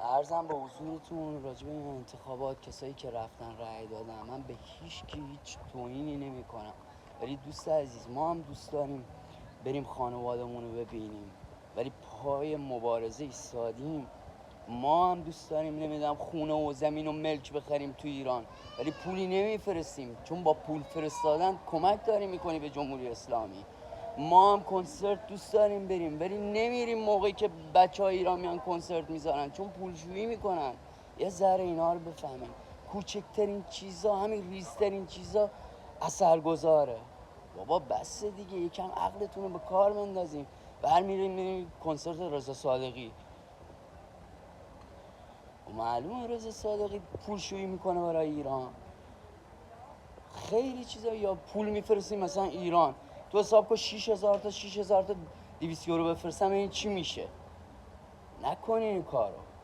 عرضم به حضورتون راجع به این انتخابات، کسایی که رفتن رأی دادن، من به هیچ کی هیچ توهینی نمی کنم، ولی دوست عزیز ما هم دوست داریم بریم خانوادمون رو ببینیم، ولی پای مبارزه ایستادیم. ما هم دوست داریم نمیدونم خونه و زمین و ملک بخریم تو ایران، ولی پولی نمیفرستیم، چون با پول فرستادن کمک داری میکنی به جمهوری اسلامی. ما هم کنسرت دوست داریم بریم، ولی نمیریم موقعی که بچهای ایران میان کنسرت میذارن، چون پولشویی میکنن. یه ذره اینا رو بفهمیم. کوچکترین چیزا، همین ریزترین چیزا اثرگذاره. بابا بس دیگه، یکم عقلتون رو به کار بندازیم. برمیریم کنسرت رضا صادقی، و معلومه رضا صادقی پولشویی میکنه برای ایران. خیلی چیزا، یا پول میفرستیم مثلا ایران، تو حساب کن 6000 تا 200 یورو بفرستم، این چی میشه؟ نکنین این کارو.